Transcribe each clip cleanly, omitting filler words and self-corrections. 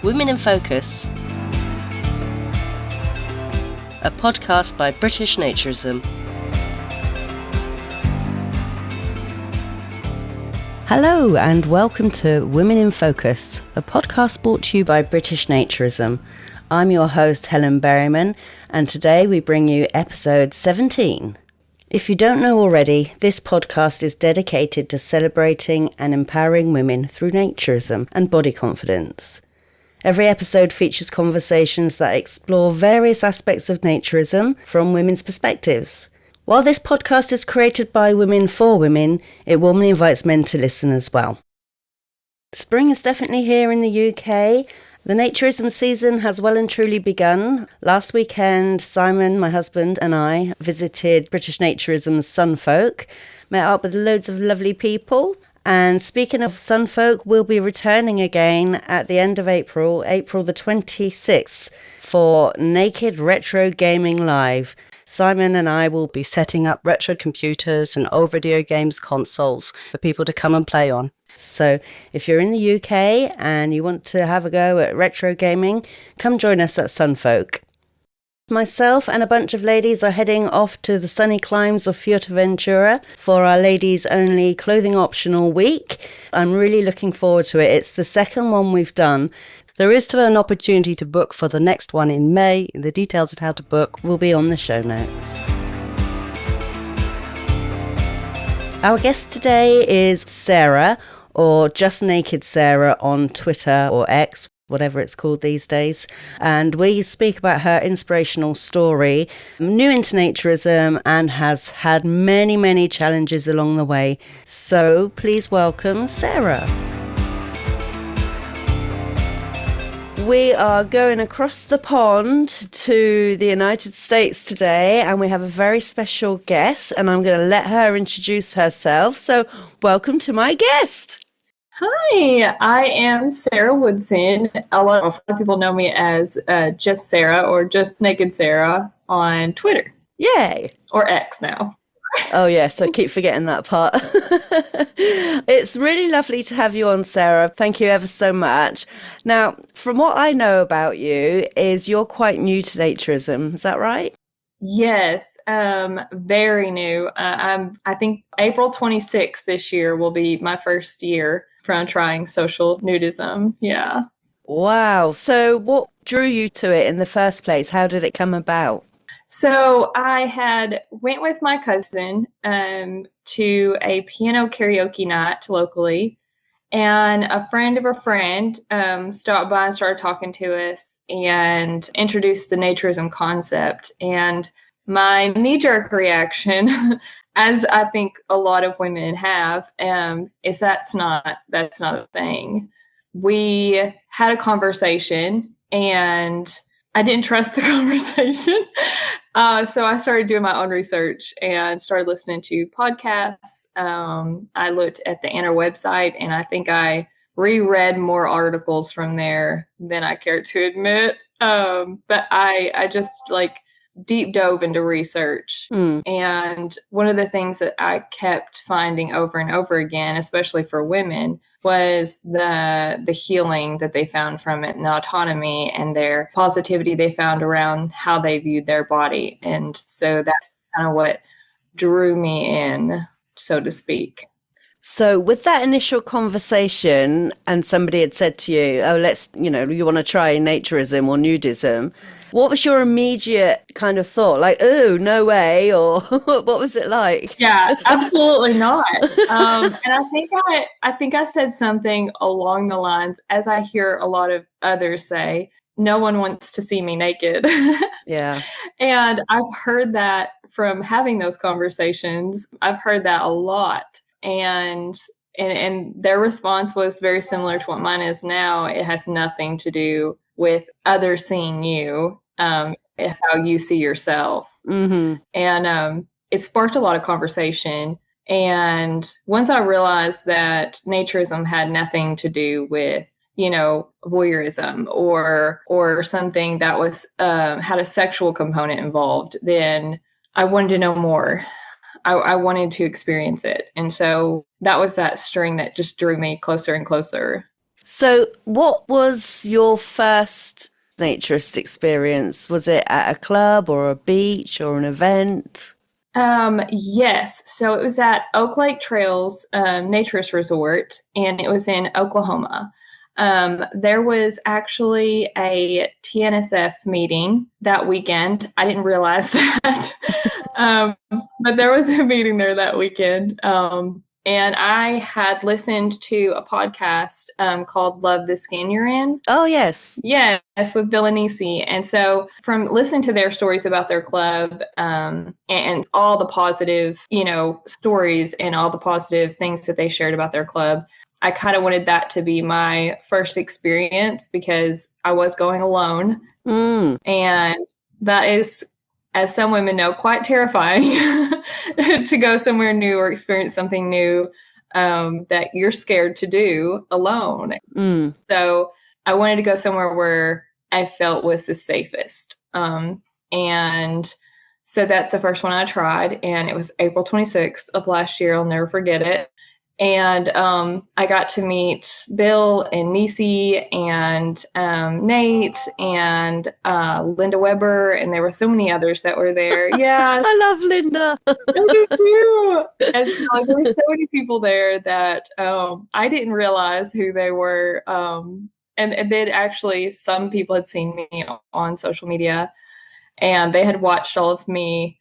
Women in Focus, a podcast by British Naturism. Hello and welcome to Women in Focus, a podcast brought to you by British Naturism. I'm your host Helen Berryman, and today we bring you episode 17. If you don't know already, this podcast is dedicated to celebrating and empowering women through naturism and body confidence. Every episode features conversations that explore various aspects of naturism from women's perspectives. While this podcast is created by women for women, it warmly invites men to listen as well. Spring is definitely here in the UK. The naturism season has well and truly begun. Last weekend, Simon, my husband, and I visited British Naturism's Sunfolk, met up with loads of lovely people. And speaking of Sunfolk, we'll be returning again at the end of April the 26th, for Naked Retro Gaming Live. Simon and I will be setting up retro computers and old video games consoles for people to come and play on. So if you're in the UK and you want to have a go at retro gaming, come join us at Sunfolk. Myself and a bunch of ladies are heading off to the sunny climes of Fuertaventura for our ladies only clothing optional week. I'm really looking forward to it. It's the second one we've done. There is still an opportunity to book for the next one in May. The details of how to book will be on the show notes. Our guest today is Sarah, or Just Naked Sarah on Twitter or X, whatever it's called these days. And we speak about her inspirational story, new into naturism, and has had many, many challenges along the way. So please welcome Sarah. We are going across the pond to the United States today, and we have a very special guest, and I'm going to let her introduce herself. So welcome to my guest. Hi, I am Sarah Woodson. A lot of people know me as Just Sarah or Just Naked Sarah on Twitter. Yay. Or X now. Oh, yes, I keep forgetting that part. It's really lovely to have you on, Sarah. Thank you ever so much. Now, from what I know about you is you're quite new to naturism. Is that right? Yes, very new. I think April 26th this year will be my first year from trying social nudism. Yeah. Wow. So what drew you to it in the first place? How did it come about? So I had went with my cousin to a piano karaoke night locally, and a friend of a friend stopped by and started talking to us and introduced the naturism concept. And my knee-jerk reaction, as I think a lot of women have, is that's not a thing. We had a conversation, and I didn't trust the conversation. So I started doing my own research and started listening to podcasts. I looked at the Anna website, and I think I reread more articles from there than I care to admit. But I just deep dove into research. And one of the things that I kept finding over and over again, especially for women, was the healing that they found from it, and the autonomy and their positivity they found around how they viewed their body. And so that's kind of what drew me in, so to speak. So with that initial conversation, and somebody had said to you, oh, you want to try naturism or nudism, what was your immediate kind of thought? Like, oh, no way, or what was it like? Yeah, absolutely not. And I think I said something along the lines, as I hear a lot of others say, no one wants to see me naked. Yeah. And I've heard that from having those conversations. I've heard that a lot. And their response was very similar to what mine is now. It has nothing to do with others seeing you. It's how you see yourself. Mm-hmm. And it sparked a lot of conversation. And once I realized that naturism had nothing to do with, voyeurism or something that was had a sexual component involved, then I wanted to know more. I wanted to experience it. And so that was that string that just drew me closer and closer. So what was your first naturist experience? Was it at a club or a beach or an event? Yes. So it was at Oak Lake Trails Naturist Resort, and it was in Oklahoma. There was actually a TNSF meeting that weekend. I didn't realize that. um, but there was a meeting there that weekend. And I had listened to a podcast called Love the Skin You're In. Oh, yes. Yes, with Bill and Nisi. And so from listening to their stories about their club and all the positive, stories and all the positive things that they shared about their club, I kind of wanted that to be my first experience because I was going alone. And that is, as some women know, quite terrifying to go somewhere new or experience something new that you're scared to do alone. So I wanted to go somewhere where I felt was the safest. And so that's the first one I tried. And it was April 26th of last year. I'll never forget it. And I got to meet Bill and Nisi and Nate and Linda Weber. And there were so many others that were there. Yeah. I love Linda. I do too. And so there were so many people there that I didn't realize who they were. And then actually some people had seen me on social media and they had watched all of me,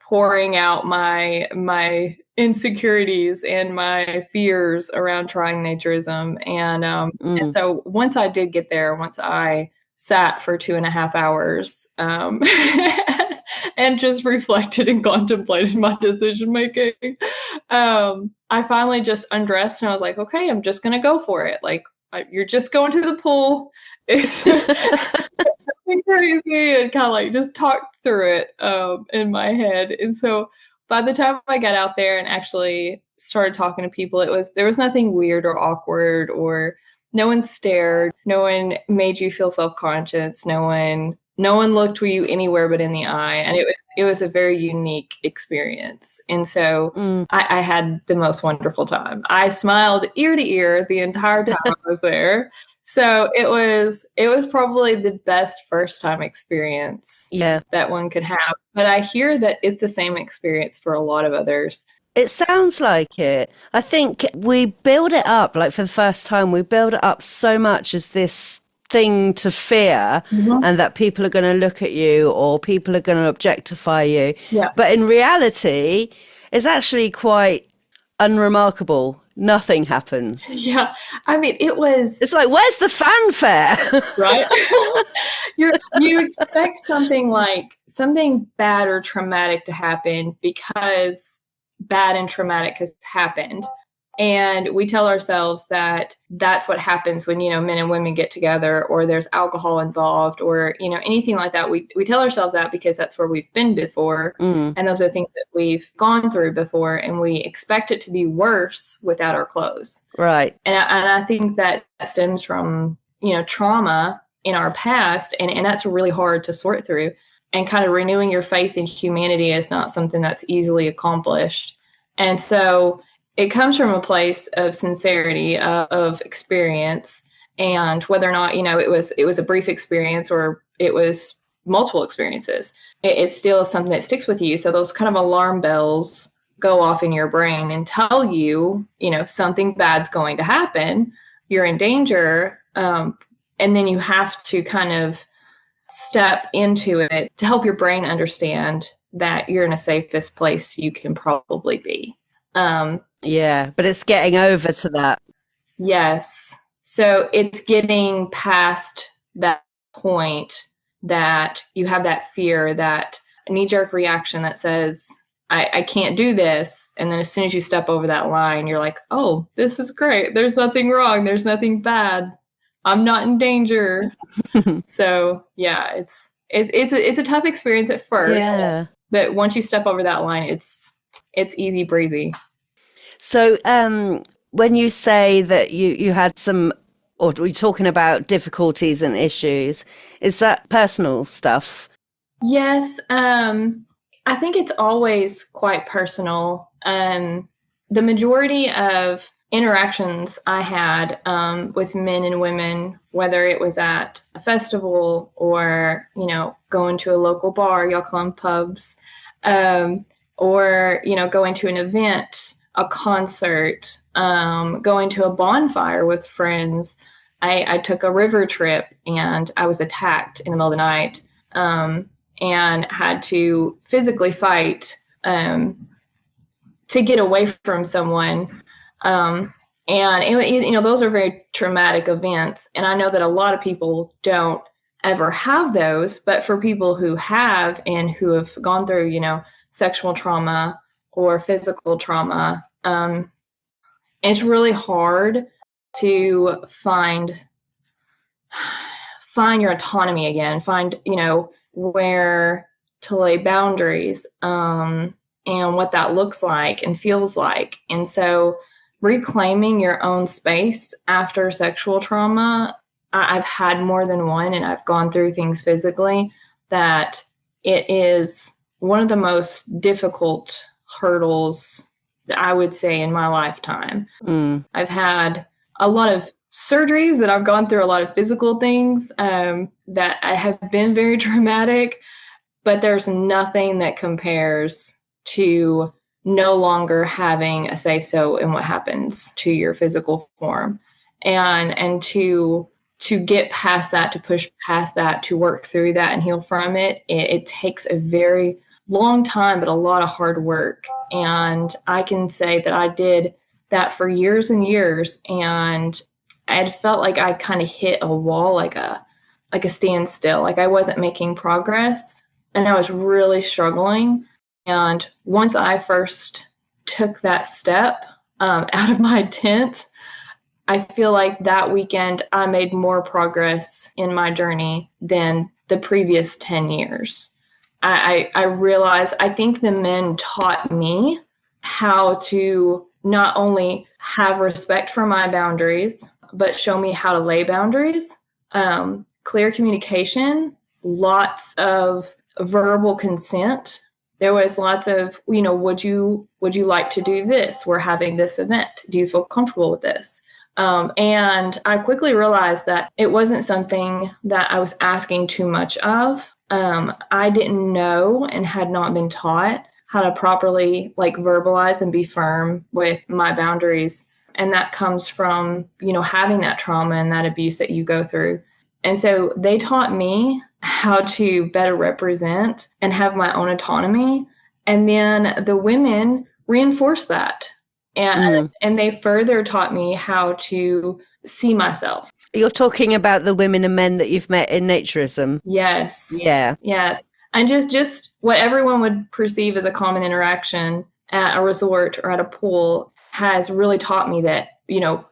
pouring out my insecurities and my fears around trying naturism. And so once I did get there, once I sat for 2.5 hours and just reflected and contemplated my decision making, I finally just undressed and I was like, okay, I'm just going to go for it. Like, you're just going to the pool. It's crazy, and kind of like just talked through it in my head. And so by the time I got out there and actually started talking to people, there was nothing weird or awkward, or no one stared, no one made you feel self-conscious, no one looked you anywhere but in the eye, and it was a very unique experience. And so I had the most wonderful time. I smiled ear to ear the entire time I was there. So it was probably the best first time experience that one could have. But I hear that it's the same experience for a lot of others. It sounds like it. I think we build it up, like for the first time, we build it up so much as this thing to fear, and that people are going to look at you or people are going to objectify you. Yeah. But in reality, it's actually quite unremarkable. Nothing happens. Yeah. I mean, it's like, where's the fanfare? Right? You expect something bad or traumatic to happen because bad and traumatic has happened. And we tell ourselves that that's what happens when, men and women get together, or there's alcohol involved, or, anything like that. We tell ourselves that because that's where we've been before. And those are things that we've gone through before. And we expect it to be worse without our clothes. Right. And I think that stems from, trauma in our past. And that's really hard to sort through. And kind of renewing your faith in humanity is not something that's easily accomplished. And so it comes from a place of sincerity, of experience, and whether or not, it was a brief experience or it was multiple experiences, it's still something that sticks with you. So those kind of alarm bells go off in your brain and tell you, something bad's going to happen, you're in danger. And then you have to kind of step into it to help your brain understand that you're in a safest place you can probably be. Yeah, but it's getting over to that. Yes. So it's getting past that point that you have that fear, that knee-jerk reaction that says, I can't do this. And then as soon as you step over that line, you're like, oh, this is great. There's nothing wrong. There's nothing bad. I'm not in danger. So yeah, it's a tough experience at first, but once you step over that line, it's easy breezy. So when you say that you had some, or we're talking about difficulties and issues, is that personal stuff? Yes. I think it's always quite personal. The majority of interactions I had with men and women, whether it was at a festival or, going to a local bar, y'all call them pubs, or, going to an event, a concert, going to a bonfire with friends. I took a river trip and I was attacked in the middle of the night and had to physically fight to get away from someone. And those are very traumatic events. And I know that a lot of people don't ever have those, but for people who have and who have gone through, sexual trauma or physical trauma, it's really hard to find your autonomy again, find, where to lay boundaries, and what that looks like and feels like. And so reclaiming your own space after sexual trauma, I've had more than one, and I've gone through things physically that it is one of the most difficult hurdles that I would say in my lifetime. I've had a lot of surgeries that I've gone through, a lot of physical things that I have been very traumatic, but there's nothing that compares to no longer having a say-so in what happens to your physical form, and to get past that, to push past that, to work through that and heal from it. It takes a very long time, but a lot of hard work. And I can say that I did that for years and years, and I had felt like I kind of hit a wall, like a standstill, like I wasn't making progress, and I was really struggling. And once I first took that step out of my tent, I feel like that weekend I made more progress in my journey than the previous 10 years. I realized, I think the men taught me how to not only have respect for my boundaries, but show me how to lay boundaries, clear communication, lots of verbal consent. There was lots of, would you like to do this? We're having this event. Do you feel comfortable with this? And I quickly realized that it wasn't something that I was asking too much of. I didn't know and had not been taught how to properly verbalize and be firm with my boundaries. And that comes from, having that trauma and that abuse that you go through. And so they taught me how to better represent and have my own autonomy. And then the women reinforced that. And they further taught me how to see myself. You're talking about the women and men that you've met in Naturism? Yes. Yeah. Yes. And just what everyone would perceive as a common interaction at a resort or at a pool has really taught me that,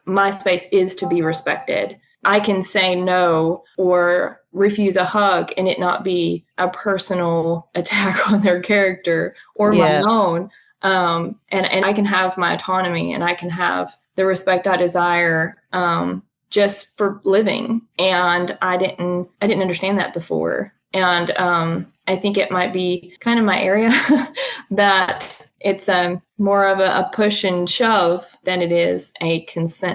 my space is to be respected. I can say no or refuse a hug and it not be a personal attack on their character or my own. And I can have my autonomy and I can have the respect I desire just for living. And I didn't understand that before. And I think it might be kind of my area that it's more of a push and shove than it is a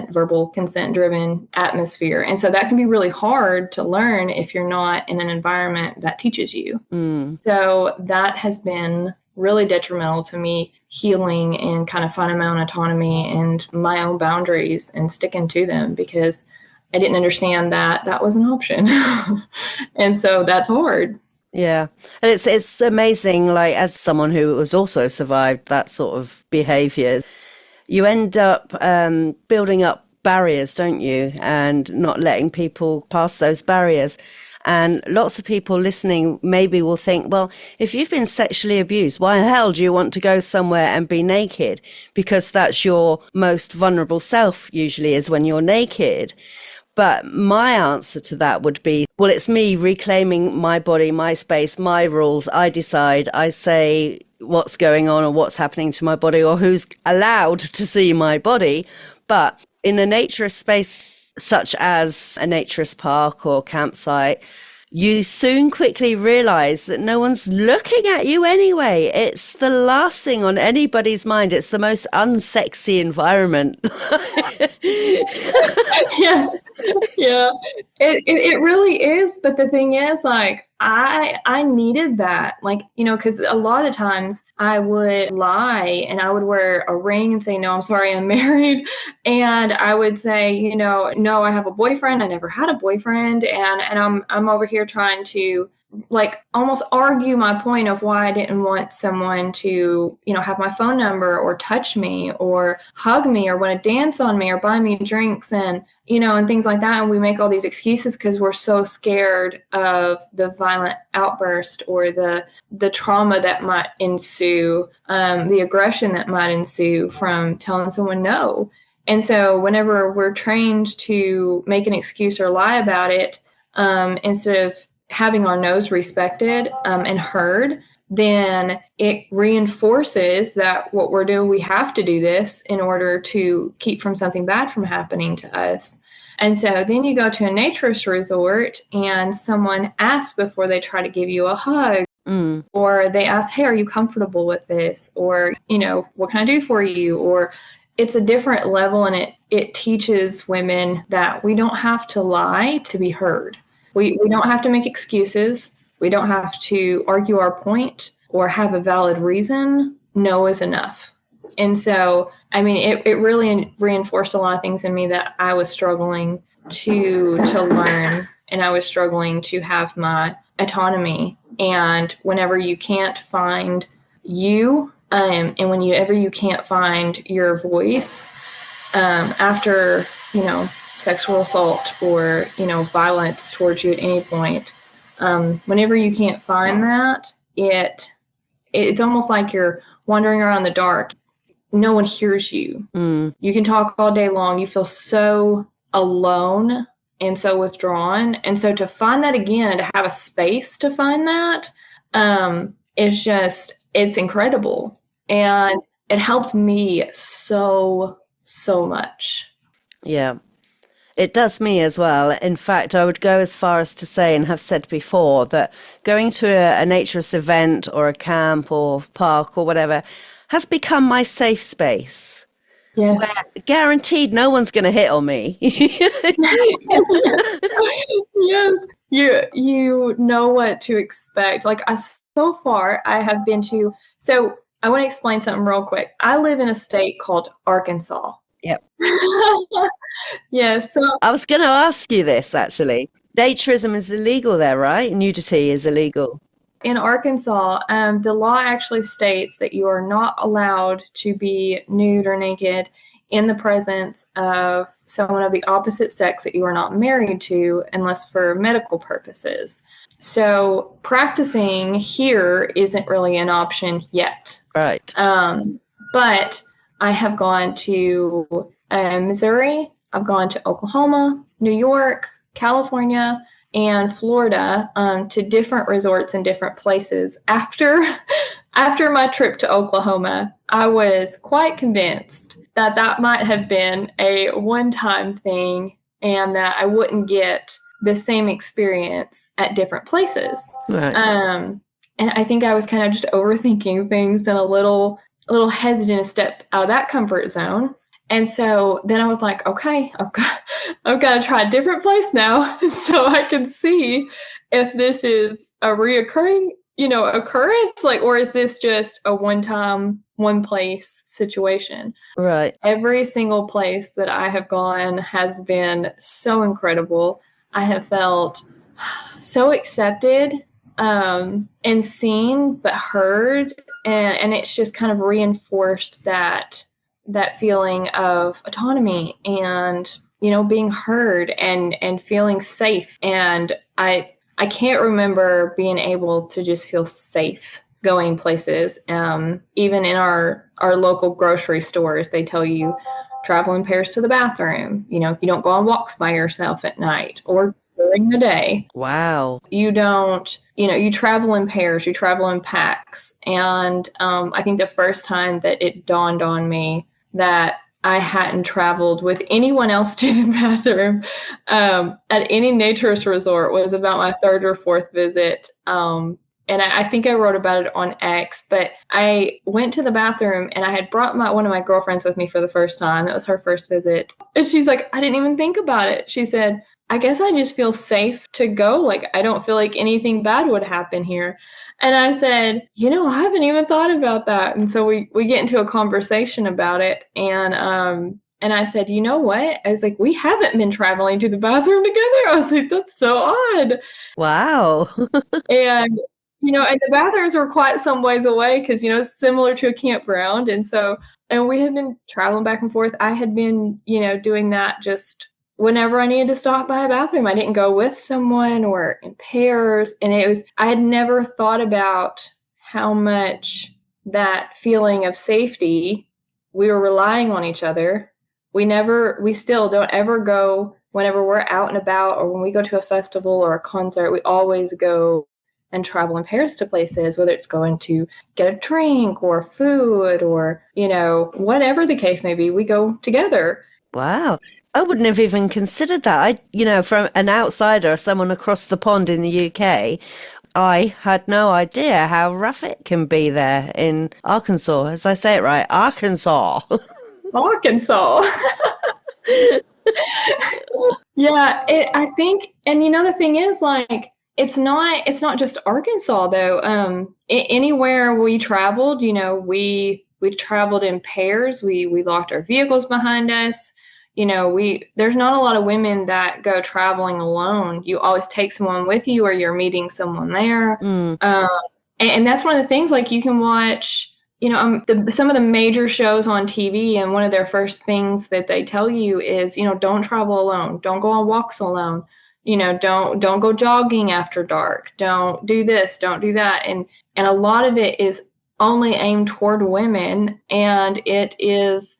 verbal consent-driven atmosphere. And so that can be really hard to learn if you're not in an environment that teaches you. So that has been really detrimental to me healing and kind of finding my own autonomy and my own boundaries and sticking to them, because I didn't understand that that was an option. And so that's hard. Yeah. And it's amazing, as someone who has also survived that sort of behavior, you end up building up barriers, don't you? And not letting people pass those barriers. And lots of people listening maybe will think, well, if you've been sexually abused, why the hell do you want to go somewhere and be naked? Because that's your most vulnerable self, usually, is when you're naked. But my answer to that would be, well, it's me reclaiming my body, my space, my rules. I decide, I say what's going on or what's happening to my body or who's allowed to see my body. But in a naturist space, such as a naturist park or campsite, you soon quickly realize that no one's looking at you anyway. It's the last thing on anybody's mind. It's the most unsexy environment. Yes. Yeah. It really is. But the thing is, like, I needed that. Like, because a lot of times I would lie and I would wear a ring and say, no, I'm sorry, I'm married. And I would say, no, I have a boyfriend. I never had a boyfriend. And I'm over here trying to, like, almost argue my point of why I didn't want someone to, have my phone number or touch me or hug me or want to dance on me or buy me drinks and things like that. And we make all these excuses because we're so scared of the violent outburst or the trauma that might ensue, the aggression that might ensue from telling someone no. And so whenever we're trained to make an excuse or lie about it, instead of having our no's respected and heard, then it reinforces that what we're doing, we have to do this in order to keep from something bad from happening to us. And so then you go to a naturist resort and someone asks before they try to give you a hug, or they ask, hey, are you comfortable with this? Or, what can I do for you? Or it's a different level, and it teaches women that we don't have to lie to be heard. We don't have to make excuses. We don't have to argue our point or have a valid reason. No is enough. And so, I mean, it really reinforced a lot of things in me that I was struggling to learn, and I was struggling to have my autonomy. And whenever you can't find you, and whenever you can't find your voice, after, sexual assault or, violence towards you at any point, whenever you can't find that, it's almost like you're wandering around in the dark. No one hears you. You can talk all day long. You feel so alone and so withdrawn. And so to find that again and to have a space to find that, it's incredible. And it helped me so much. Yeah. It does me as well. In fact, I would go as far as to say, and have said before, that going to a naturist event or a camp or park or whatever has become my safe space. Yes. Where guaranteed no one's going to hit on me. Yes. You know what to expect. Like, so far I have been to, so I want to explain something real quick. I live in a state called Arkansas. Yep. Yeah, so I was going to ask you this, actually. Naturism is illegal there, right? Nudity is illegal. In Arkansas, the law actually states that you are not allowed to be nude or naked in the presence of someone of the opposite sex that you are not married to, unless for medical purposes. So practicing here isn't really an option yet. Right. But I have gone to Missouri, I've gone to Oklahoma, New York, California, and Florida, to different resorts in different places. After my trip to Oklahoma, I was quite convinced that might have been a one-time thing and that I wouldn't get the same experience at different places. Right. And I think I was kind of just overthinking things and a little hesitant to step out of that comfort zone. And so then I was like, okay, I've got to try a different place now so I can see if this is a reoccurring, occurrence, like, or is this just a one-time, one-place situation? Right. Every single place that I have gone has been so incredible. I have felt so accepted, and seen, but heard. And it's just kind of reinforced that feeling of autonomy and, being heard and feeling safe. And I can't remember being able to just feel safe going places. Even in our local grocery stores, they tell you travel in pairs to the bathroom. You don't go on walks by yourself at night or during the day. Wow. You don't, you travel in pairs, you travel in packs. And I think the first time that it dawned on me that I hadn't traveled with anyone else to the bathroom at any naturist resort. Was about my third or fourth visit. And I think I wrote about it on X, but I went to the bathroom and I had brought one of my girlfriends with me for the first time. That was her first visit. And she's like, I didn't even think about it. She said, I guess I just feel safe to go. Like, I don't feel like anything bad would happen here. And I said, I haven't even thought about that. And so we get into a conversation about it. And I said, you know what? I was like, we haven't been traveling to the bathroom together. I was like, that's so odd. Wow. And and the bathrooms were quite some ways away because, it's similar to a campground. And we had been traveling back and forth. I had been, doing that just whenever I needed to stop by a bathroom. I didn't go with someone or in pairs. And I had never thought about how much that feeling of safety, we were relying on each other. We still don't ever go whenever we're out and about, or when we go to a festival or a concert, we always go and travel in pairs to places, whether it's going to get a drink or food or, whatever the case may be, we go together. Wow. I wouldn't have even considered that. From an outsider, someone across the pond in the UK, I had no idea how rough it can be there in Arkansas. As I say it right, Arkansas. Arkansas. Yeah, I think, and the thing is, like, it's not just Arkansas though. Anywhere we traveled, we traveled in pairs. We locked our vehicles behind us. There's not a lot of women that go traveling alone. You always take someone with you, or you're meeting someone there. And that's one of the things, like, you can watch, some of the major shows on TV, and one of their first things that they tell you is, don't travel alone. Don't go on walks alone. Don't go jogging after dark. Don't do this, don't do that. And a lot of it is only aimed toward women, and it is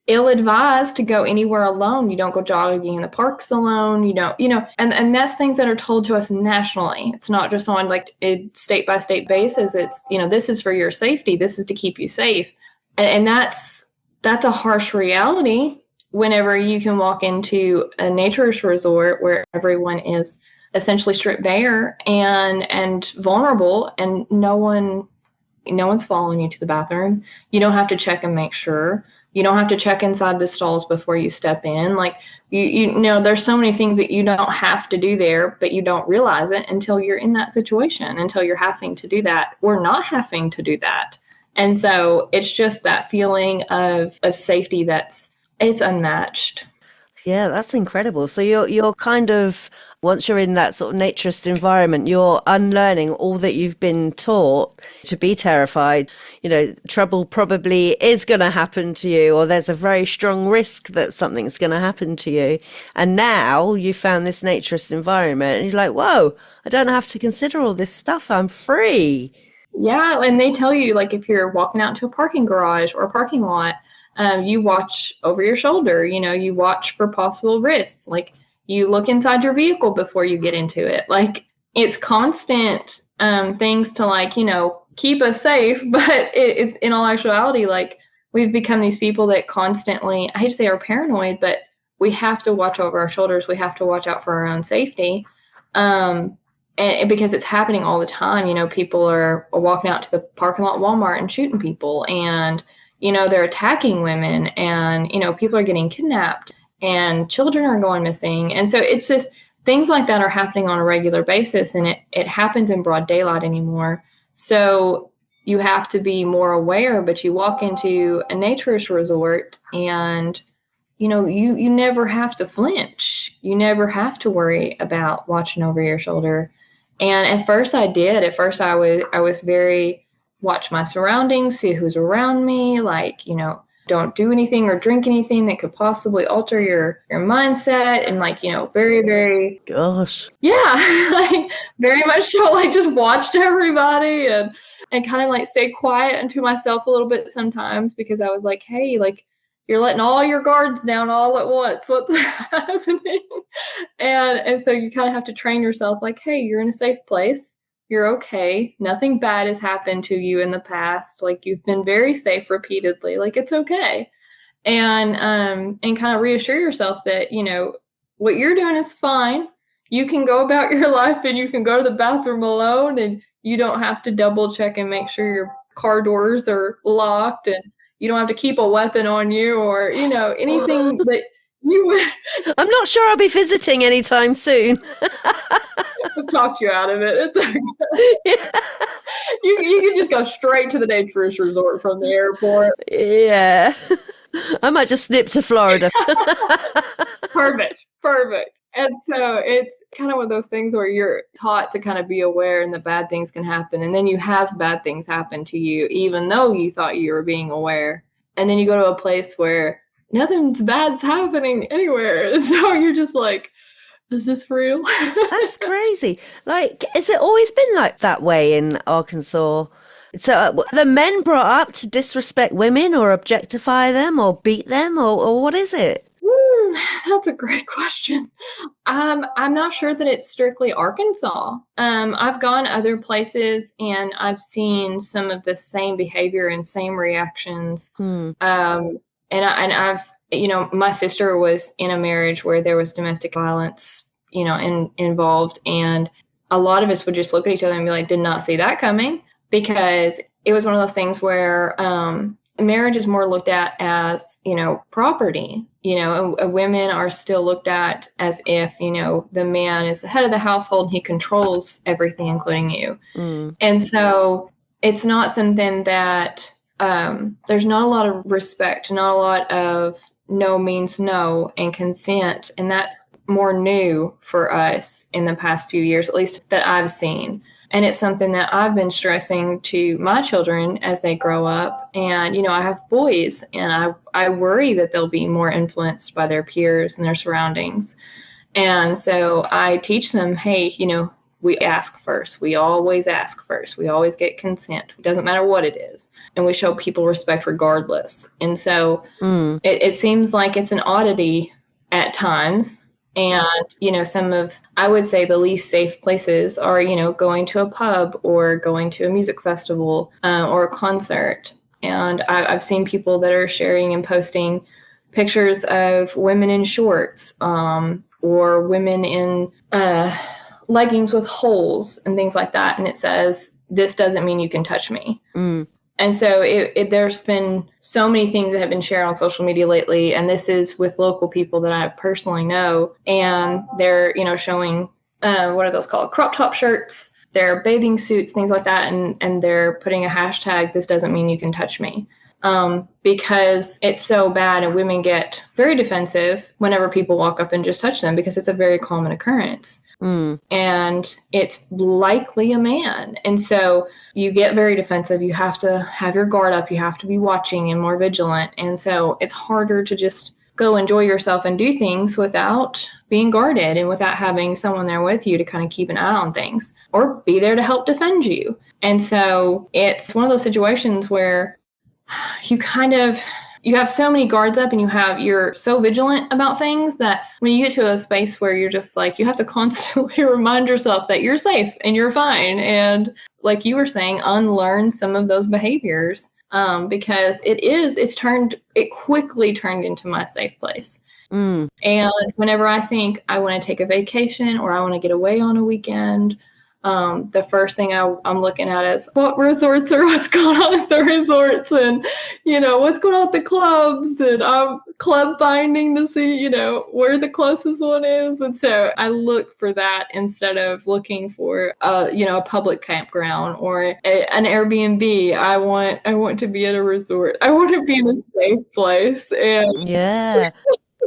ill-advised to go anywhere alone. You don't go jogging in the parks alone. You don't, and that's things that are told to us nationally. It's not just on like a state by state basis. It's, this is for your safety. This is to keep you safe. And that's a harsh reality whenever you can walk into a naturist resort where everyone is essentially stripped bare and vulnerable, and no one's following you to the bathroom. You don't have to check and make sure. You don't have to check inside the stalls before you step in. Like, there's so many things that you don't have to do there, but you don't realize it until you're in that situation, until you're having to do that or not having to do that. And so it's just that feeling of safety it's unmatched. Yeah, that's incredible. So you're kind of, once you're in that sort of naturist environment, you're unlearning all that you've been taught to be terrified. Trouble probably is going to happen to you, or there's a very strong risk that something's going to happen to you. And now you found this naturist environment and you're like, whoa, I don't have to consider all this stuff. I'm free. Yeah. And they tell you, like, if you're walking out to a parking garage or a parking lot, you watch over your shoulder, you watch for possible risks. Like, you look inside your vehicle before you get into it. Like, it's constant things to, like, keep us safe. But it's, in all actuality, like, we've become these people that constantly, I hate to say are paranoid, but we have to watch over our shoulders. We have to watch out for our own safety. And because it's happening all the time. People are walking out to the parking lot Walmart and shooting people, and they're attacking women, and, people are getting kidnapped, and children are going missing. And so it's just things like that are happening on a regular basis, and it happens in broad daylight anymore. So you have to be more aware, but you walk into a naturist resort and, you never have to flinch. You never have to worry about watching over your shoulder. And at first I did. At first I was very watch my surroundings, see who's around me, like, don't do anything or drink anything that could possibly alter your mindset. And, like, very, very, Gosh. yeah, like, very much so, like, just watched everybody and kind of, like, stayed quiet and to myself a little bit sometimes, because I was like, hey, like, you're letting all your guards down all at once. What's happening? And so you kind of have to train yourself, like, hey, you're in a safe place. You're okay. Nothing bad has happened to you in the past. Like, you've been very safe repeatedly. Like, it's okay. and kind of reassure yourself that, you know, what you're doing is fine. You can go about your life and you can go to the bathroom alone, and you don't have to double check and make sure your car doors are locked, and you don't have to keep a weapon on you, or, you know, anything that you would. I'm not sure I'll be visiting anytime soon. I've talked you out of it. It's okay. Yeah. You can just go straight to the Naturist resort from the airport. Yeah. I might just snip to Florida. Perfect. And so it's kind of one of those things where you're taught to kind of be aware and that bad things can happen. And then you have bad things happen to you, even though you thought you were being aware. And then you go to a place where nothing's bad's happening anywhere. So you're just like, is this real? That's crazy. Like, has it always been like that way in Arkansas? So are the men brought up to disrespect women or objectify them or beat them, or what is it? That's a great question. I'm not sure that it's strictly Arkansas. I've gone other places and I've seen some of the same behavior and same reactions. And I've, you know, my sister was in a marriage where there was domestic violence, you know, involved, and a lot of us would just look at each other and be like, did not see that coming, because it was one of those things where marriage is more looked at as, you know, property, you know, and women are still looked at as if, you know, the man is the head of the household and he controls everything, including you. And so it's not something that there's not a lot of respect, not a lot of no means no and consent. And that's more new for us in the past few years, at least that I've seen. And it's something that I've been stressing to my children as they grow up. And, you know, I have boys, and I worry that they'll be more influenced by their peers and their surroundings. And so I teach them, hey, you know, we ask first. We always ask first. We always get consent. It doesn't matter what it is. And we show people respect regardless. And so it seems like it's an oddity at times. And, you know, some of, I would say, the least safe places are, you know, going to a pub or going to a music festival or a concert. And I've seen people that are sharing and posting pictures of women in shorts or women in leggings with holes and things like that. And it says, this doesn't mean you can touch me. And so there's been so many things that have been shared on social media lately. And this is with local people that I personally know. And they're, you know, showing, what are those called? Crop top shirts, their bathing suits, things like that. And they're putting a hashtag, this doesn't mean you can touch me. Because it's so bad, and women get very defensive whenever people walk up and just touch them, because it's a very common occurrence. And it's likely a man. And so you get very defensive. You have to have your guard up. You have to be watching and more vigilant. And so it's harder to just go enjoy yourself and do things without being guarded and without having someone there with you to kind of keep an eye on things or be there to help defend you. And so it's one of those situations where you have so many guards up, and you're so vigilant about things that when you get to a space where you're just like, you have to constantly remind yourself that you're safe and you're fine. And like you were saying, unlearn some of those behaviors because it quickly turned into my safe place. And whenever I think I want to take a vacation or I want to get away on a weekend, the first thing I'm looking at is what resorts or what's going on at the resorts, and, you know, what's going on at the clubs, and I'm club finding to see, you know, where the closest one is. And so I look for that instead of looking for, you know, a public campground or an Airbnb. I want to be at a resort. I want to be in a safe place. And yeah.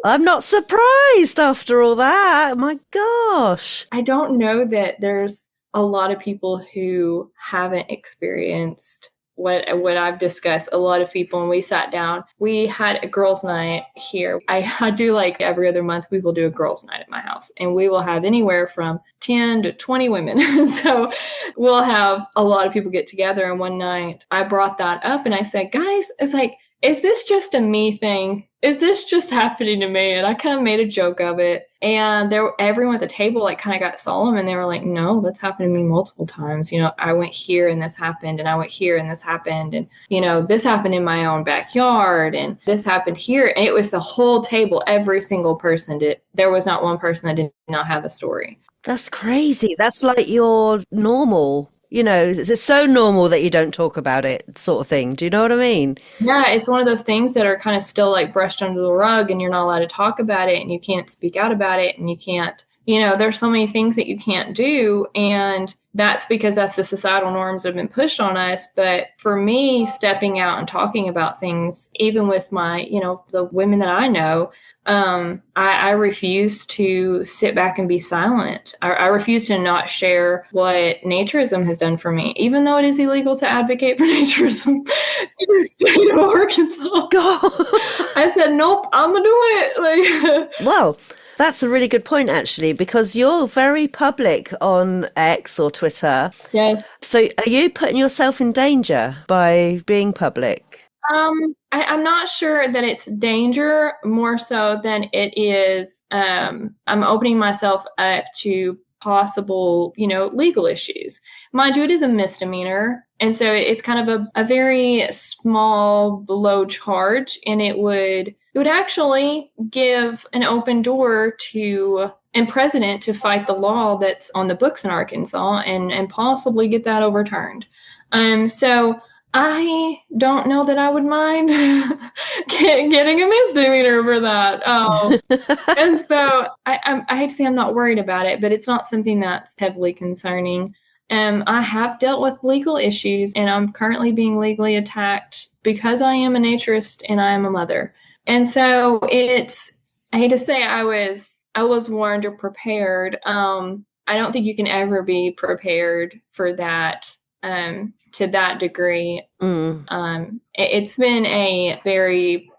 I'm not surprised after all that. My gosh. I don't know that there's a lot of people who haven't experienced what I've discussed. A lot of people, when we sat down, we had a girls' night here. I do, like, every other month, we will do a girls' night at my house, and we will have anywhere from 10 to 20 women. So we'll have a lot of people get together. And one night I brought that up and I said, guys, it's like, is this just a me thing? is this just happening to me? And I kind of made a joke of it. And everyone at the table like kind of got solemn, and they were like, no, that's happened to me multiple times. I went here and this happened, and I went here and this happened. And, this happened in my own backyard, and this happened here. And it was the whole table. Every single person did. There was not one person that did not have a story. That's crazy. That's like your normal. It's so normal that you don't talk about it, sort of thing. Do you know what I mean? Yeah, it's one of those things that are kind of still like brushed under the rug, and you're not allowed to talk about it, and you can't speak out about it, and you can't, there's so many things that you can't do. And that's because that's the societal norms that have been pushed on us. But for me, stepping out and talking about things, even with my, the women that I know, I refuse to sit back and be silent. I refuse to not share what naturism has done for me, even though it is illegal to advocate for naturism in the state of Arkansas. God. I said, nope, I'm going to do it. Well, that's a really good point, actually, because you're very public on X or Twitter. Yes. So are you putting yourself in danger by being public? I'm not sure that it's danger more so than it is. I'm opening myself up to possible, legal issues. Mind you, it is a misdemeanor. And so it's kind of a very small, low charge. And it would actually give an open door to and precedent to fight the law that's on the books in Arkansas and possibly get that overturned. So I don't know that I would mind getting a misdemeanor for that. And so I hate to say I'm not worried about it, but it's not something that's heavily concerning. I have dealt with legal issues, and I'm currently being legally attacked because I am a naturist and I am a mother. And so I hate to say I was warned or prepared. I don't think you can ever be prepared for that. To that degree. It's been a very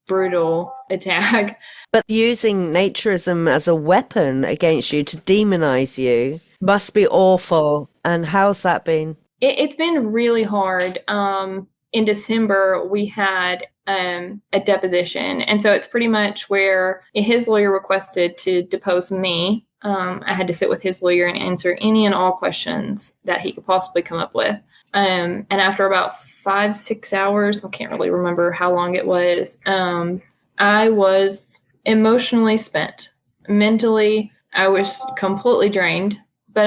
brutal attack. But using naturism as a weapon against you to demonize you must be awful. And how's that been? It's been really hard. In December, we had a deposition. And so it's pretty much where his lawyer requested to depose me. I had to sit with his lawyer and answer any and all questions that he could possibly come up with. And after about 5-6 hours, I can't really remember how long it was, I was emotionally spent. Mentally, I was completely drained. But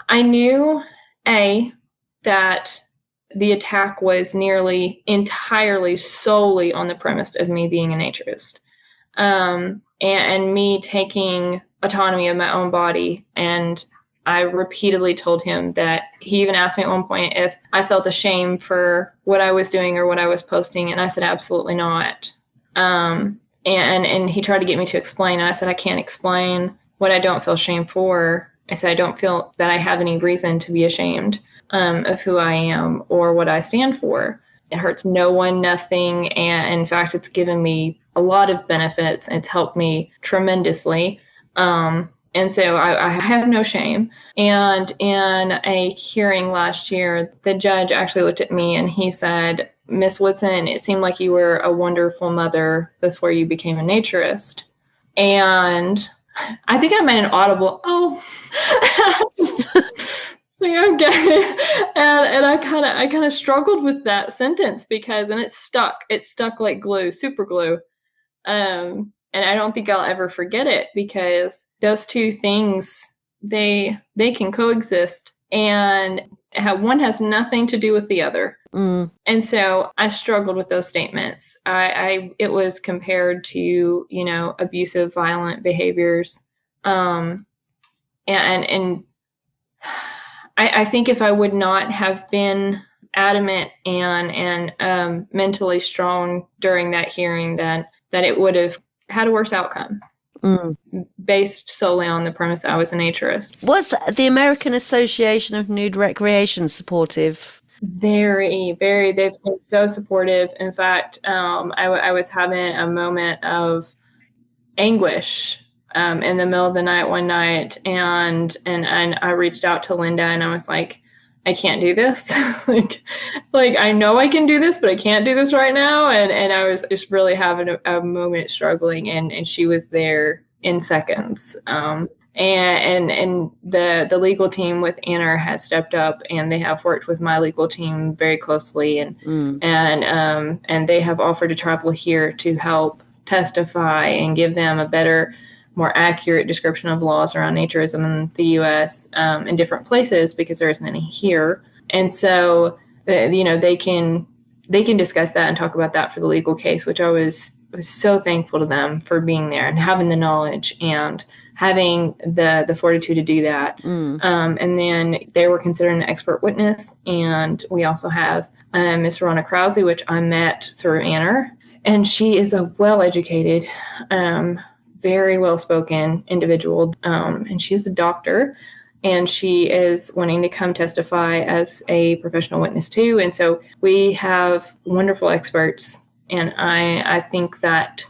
I knew, that the attack was nearly entirely solely on the premise of me being a naturist. And me taking autonomy of my own body. And I repeatedly told him that he even asked me at one point if I felt ashamed for what I was doing or what I was posting. And I said, absolutely not. And he tried to get me to explain. And I said, I can't explain what I don't feel shame for. I said, I don't feel that I have any reason to be ashamed of who I am or what I stand for. It hurts no one, nothing. And in fact, it's given me a lot of benefits. It's helped me tremendously. And so I have no shame. And in a hearing last year, the judge actually looked at me and he said, Miss Woodson, it seemed like you were a wonderful mother before you became a naturist. And I think I made an audible, okay. And I kind of struggled with that sentence because it stuck like glue, super glue. And I don't think I'll ever forget it because those two things, they can coexist, and one has nothing to do with the other. And so I struggled with those statements. It was compared to, abusive, violent behaviors. And I think if I would not have been adamant and mentally strong during that hearing, that it would have had a worse outcome based solely on the premise that I was a naturist. Was the American Association of Nude Recreation supportive? Very, very. They've been so supportive. In fact, I was having a moment of anguish in the middle of the night one night, and I reached out to Linda and I was like, I can't do this. like I know I can do this, but I can't do this right now. And I was just really having a moment struggling, and she was there in seconds. And the legal team with Anna has stepped up, and they have worked with my legal team very closely, and they have offered to travel here to help testify and give them a better, more accurate description of laws around naturism in the U.S. In different places, because there isn't any here. And so, they can discuss that and talk about that for the legal case, which I was so thankful to them for being there and having the knowledge and having the fortitude to do that. And then they were considered an expert witness. And we also have Miss Ronna Krause, which I met through Anna. And she is a well-educated, very well-spoken individual. And she's a doctor. And she is wanting to come testify as a professional witness too. And so we have wonderful experts. And I think that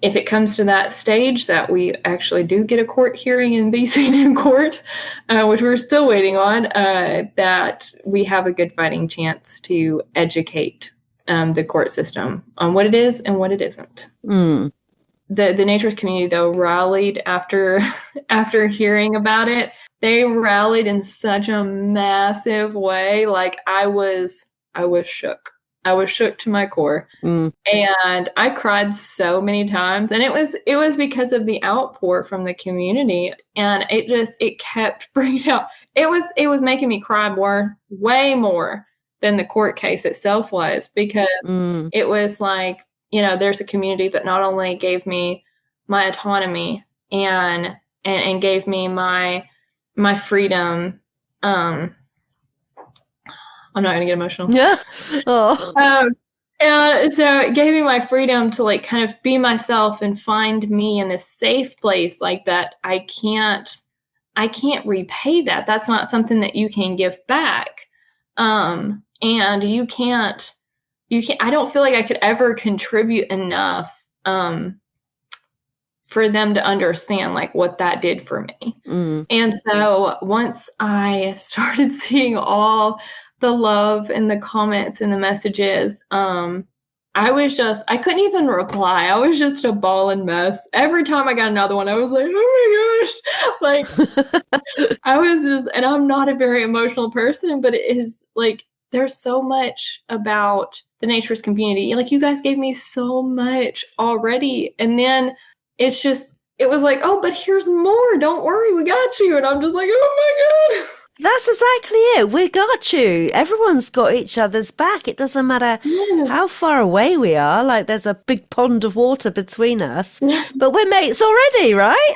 if it comes to that stage that we actually do get a court hearing and be seen in court, which we're still waiting on, that we have a good fighting chance to educate the court system on what it is and what it isn't. The naturist community, though, rallied after hearing about it. They rallied in such a massive way. Like I was shook. I was shook to my core. And I cried so many times. And it was because of the outpour from the community. And it kept bringing out. It was making me cry way more than the court case itself was, because it was like, there's a community that not only gave me my autonomy and gave me my freedom. I'm not going to get emotional. Yeah. Oh. And so it gave me my freedom to like kind of be myself and find me in a safe place like that. I can't repay that. That's not something that you can give back. And you can't, I don't feel like I could ever contribute enough, for them to understand like what that did for me. And so once I started seeing all the love and the comments and the messages, I couldn't even reply. I was just a ball and mess. Every time I got another one, I was like, oh my gosh. Like I was just, and I'm not a very emotional person, but it is like, there's so much about the naturist community. Like you guys gave me so much already. And then it was like, oh, but here's more. Don't worry, we got you. And I'm just like, oh my God. That's exactly it. We got you. Everyone's got each other's back. It doesn't matter how far away we are. Like there's a big pond of water between us. Yes. But we're mates already, right?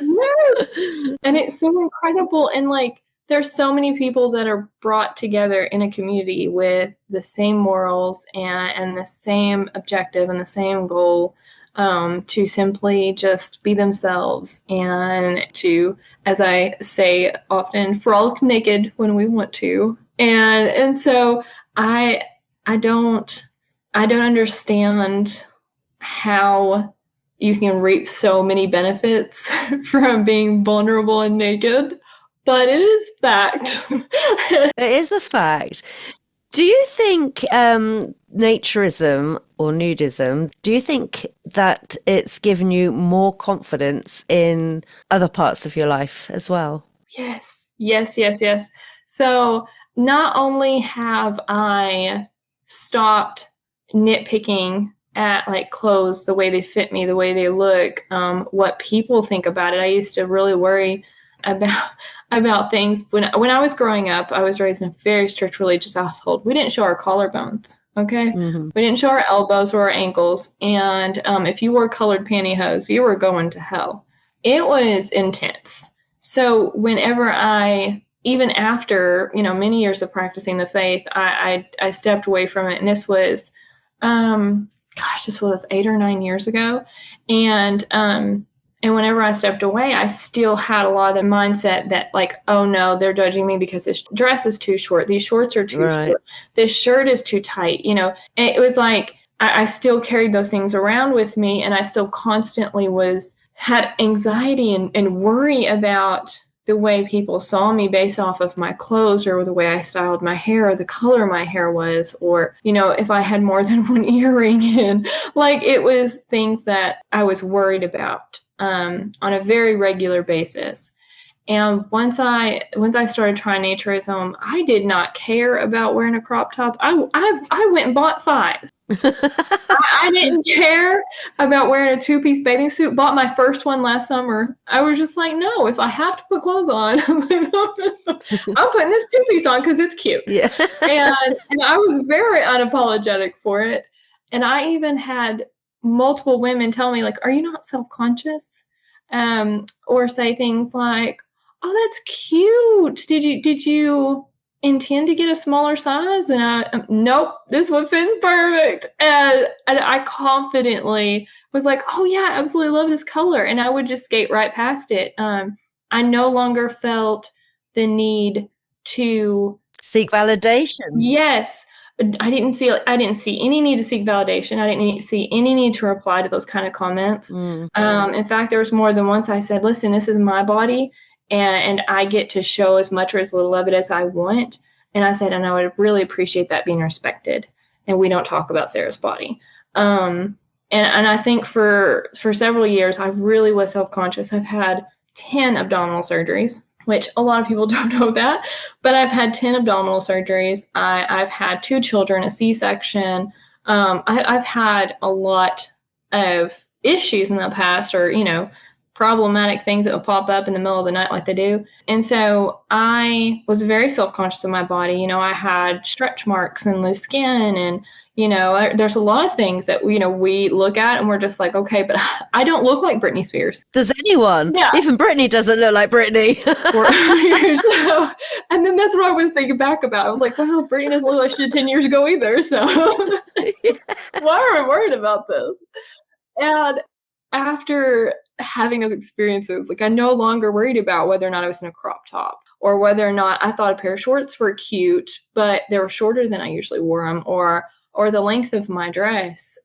Yes. And it's so incredible. And like, there's so many people that are brought together in a community with the same morals and the same objective and the same goal, to simply just be themselves and to, as I say often, frolic naked when we want to. And so I don't understand how you can reap so many benefits from being vulnerable and naked. But it is fact. It is a fact. Do you think naturism or nudism, do you think that it's given you more confidence in other parts of your life as well? Yes. So not only have I stopped nitpicking at like clothes, the way they fit me, the way they look, what people think about it. I used to really worry about things. When I was growing up, I was raised in a very strict religious household. We didn't show our collarbones, okay? We didn't show our elbows or our ankles. And if you wore colored pantyhose, you were going to hell. It was intense. So whenever even after, many years of practicing the faith, I stepped away from it. And this was, this was 8 or 9 years ago. And whenever I stepped away, I still had a lot of the mindset that like, oh no, they're judging me because this dress is too short. These shorts are too short. This shirt is too tight, And it was like, I still carried those things around with me. And I still constantly had anxiety and worry about the way people saw me based off of my clothes or the way I styled my hair or the color my hair was, or, you know, if I had more than one earring in. Like, it was things that I was worried about on a very regular basis. And once I started trying naturism, I did not care about wearing a crop top. I went and bought 5. I didn't care about wearing a 2-piece bathing suit. Bought my first one last summer. I was just like, no, if I have to put clothes on, I'm putting this 2-piece on because it's cute. Yeah. and I was very unapologetic for it. And I even had multiple women tell me, like, are you not self-conscious? Or say things like, oh, that's cute. Did you intend to get a smaller size? And I, nope, this one fits perfect. And I confidently was like, oh yeah, I absolutely love this color. And I would just skate right past it. I no longer felt the need to seek validation. Yes. I didn't see any need to seek validation. I didn't see any need to reply to those kind of comments. In fact, there was more than once I said, listen, this is my body, and I get to show as much or as little of it as I want. And I said, and I would really appreciate that being respected. And we don't talk about Sarah's body. And I think for several years, I really was self-conscious. I've had 10 abdominal surgeries, which a lot of people don't know that, but I've had 10 abdominal surgeries. I've had 2 children, a C-section. I've had a lot of issues in the past, or, you know, problematic things that will pop up in the middle of the night like they do. And so I was very self-conscious of my body. You know, I had stretch marks and loose skin, and, you know, there's a lot of things that, you know, we look at and we're just like, okay, but I don't look like Britney Spears. Does anyone? Yeah. Even Britney doesn't look like Britney. So, and then that's what I was thinking back about. I was like, well, Britney doesn't look like she did 10 years ago either. So why are we worried about this? And after having those experiences, like, I no longer worried about whether or not I was in a crop top, or whether or not I thought a pair of shorts were cute, but they were shorter than I usually wore them, or the length of my dress.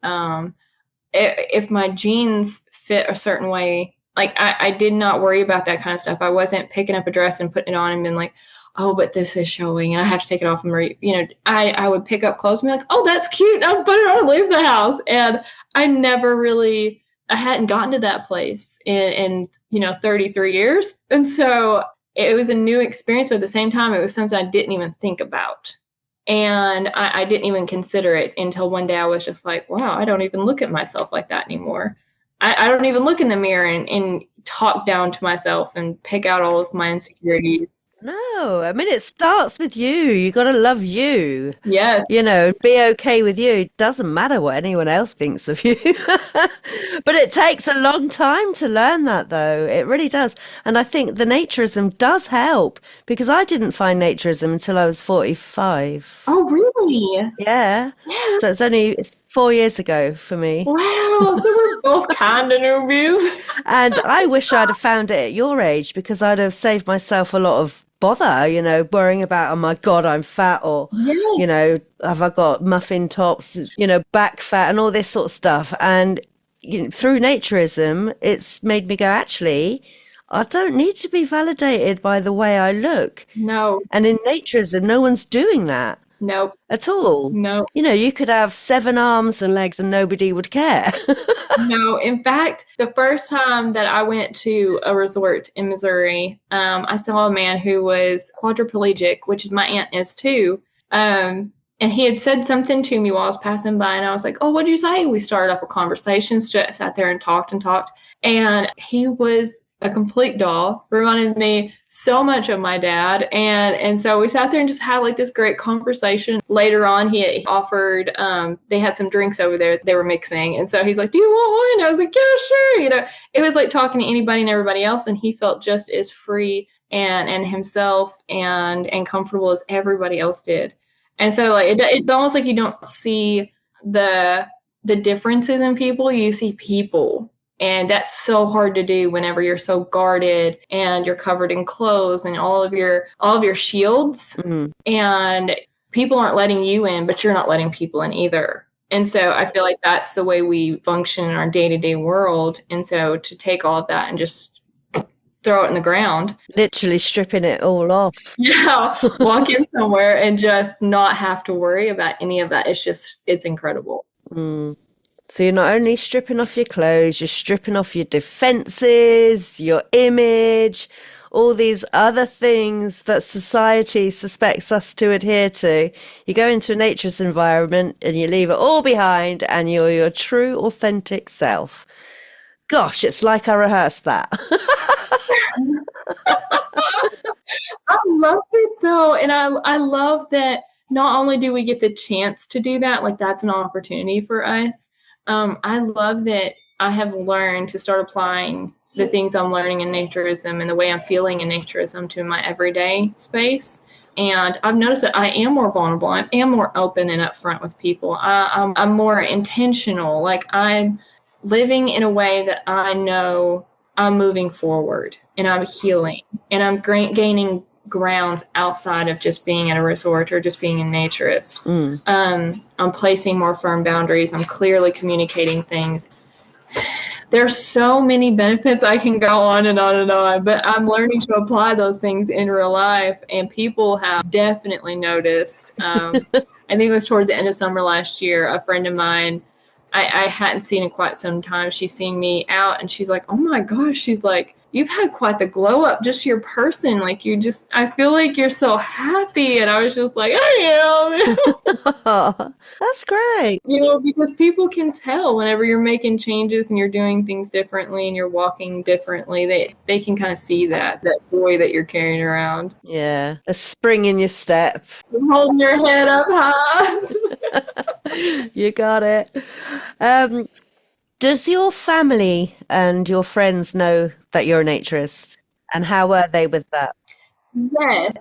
If my jeans fit a certain way, like, I did not worry about that kind of stuff. I wasn't picking up a dress and putting it on and being like, oh, but this is showing and I have to take it off. And, you know, I would pick up clothes and be like, oh, that's cute. I'll put it on and leave the house. And I hadn't gotten to that place in, you know, 33 years. And so it was a new experience, but at the same time, it was something I didn't even think about. And I didn't even consider it until one day I was just like, wow, I don't even look at myself like that anymore. I don't even look in the mirror and talk down to myself and pick out all of my insecurities. No, I mean, it starts with you. You got to love you. Yes. You know, be okay with you. It doesn't matter what anyone else thinks of you. But it takes a long time to learn that, though. It really does. And I think the naturism does help, because I didn't find naturism until I was 45. Oh, really? Yeah. So it's 4 years ago for me. Wow. So we're both kind of newbies. And I wish I'd have found it at your age, because I'd have saved myself a lot of bother, you know, worrying about, oh my God, I'm fat, or, you know, have I got muffin tops, you know, back fat and all this sort of stuff. And, you know, through naturism, it's made me go, actually, I don't need to be validated by the way I look. No. And in naturism, no one's doing that. Nope. At all. No. You know, you could have 7 arms and legs and nobody would care. No. In fact, the first time that I went to a resort in Missouri, I saw a man who was quadriplegic, which my aunt is too. And he had said something to me while I was passing by, and I was like, oh, what'd you say? We started up a conversation, sat there and talked. And he was a complete doll, reminded me so much of my dad. And so we sat there and just had like this great conversation. Later on, he offered, they had some drinks over there they were mixing. And so he's like, do you want one? I was like, yeah, sure. You know, it was like talking to anybody and everybody else. And he felt just as free and himself and comfortable as everybody else did. And so like, it's almost like you don't see the differences in people, you see people. And that's so hard to do whenever you're so guarded and you're covered in clothes and all of your shields. Mm-hmm. And people aren't letting you in, but you're not letting people in either. And so I feel like that's the way we function in our day-to-day world. And so to take all of that and just throw it in the ground. Literally stripping it all off. Yeah, walk in somewhere and just not have to worry about any of that. It's incredible. Mm. So you're not only stripping off your clothes, you're stripping off your defenses, your image, all these other things that society suspects us to adhere to. You go into a naturist environment and you leave it all behind and you're your true, authentic self. Gosh, it's like I rehearsed that. I love it though. And I love that not only do we get the chance to do that, like that's an opportunity for us. I love that I have learned to start applying the things I'm learning in naturism and the way I'm feeling in naturism to my everyday space. And I've noticed that I am more vulnerable. I am more open and upfront with people. I'm more intentional. Like I'm living in a way that I know I'm moving forward and I'm healing and I'm gaining grounds outside of just being at a resort or just being a naturist. I'm placing more firm boundaries. I'm clearly communicating things. There's so many benefits. I can go on and on and on, but I'm learning to apply those things in real life, and people have definitely noticed. I think it was toward the end of summer last year, a friend of mine, I hadn't seen in quite some time. She's seen me out and she's like, oh my gosh, she's like, you've had quite the glow up, just your person. Like I feel like you're so happy. And I was just like, I am. Oh, that's great. Because people can tell whenever you're making changes and you're doing things differently and you're walking differently, they can kind of see that joy that you're carrying around. Yeah, a spring in your step. You're holding your head up high. You got it. Does your family and your friends know that you're a naturist? And how were they with that? Yes.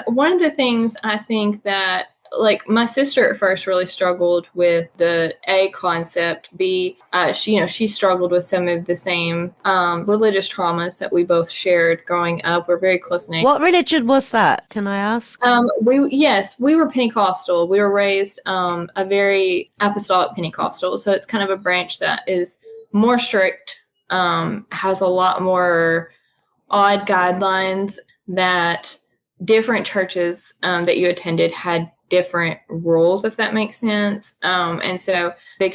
One of the things I think that, like, my sister at first really struggled with the A concept. B, she struggled with some of the same religious traumas that we both shared growing up. We're very close knit. What religion was that? Can I ask? We were Pentecostal. We were raised a very apostolic Pentecostal. So it's kind of a branch that is more strict, has a lot more odd guidelines that different churches that you attended had different rules, if that makes sense. And so they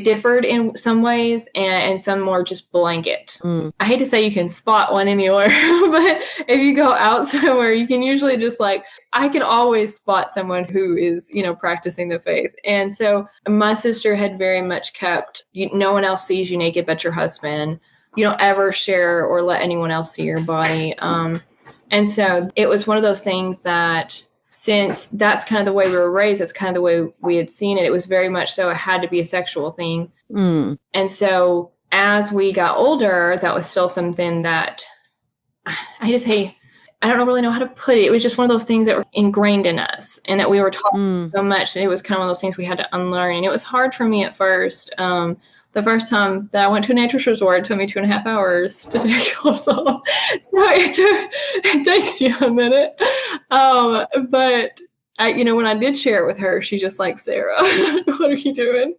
differed in some ways and some more just blanket. I hate to say you can spot one anywhere, but if you go out somewhere, you can usually just I can always spot someone who is, practicing the faith. And so my sister had very much kept, no one else sees you naked but your husband. You don't ever share or let anyone else see your body. And so it was one of those things that, since that's kind of the way we were raised, that's kind of the way we had seen it, it was very much so it had to be a sexual thing. And so as we got older, that was still something that, I just say, I don't really know how to put it. It was just one of those things that were ingrained in us and that we were taught so much. And it was kind of one of those things we had to unlearn. And it was hard for me at first. The first time that I went to a naturist resort, it took me 2.5 hours to take clothes off. So it takes you a minute. But when I did share it with her, she's just like, Sarah, what are you doing?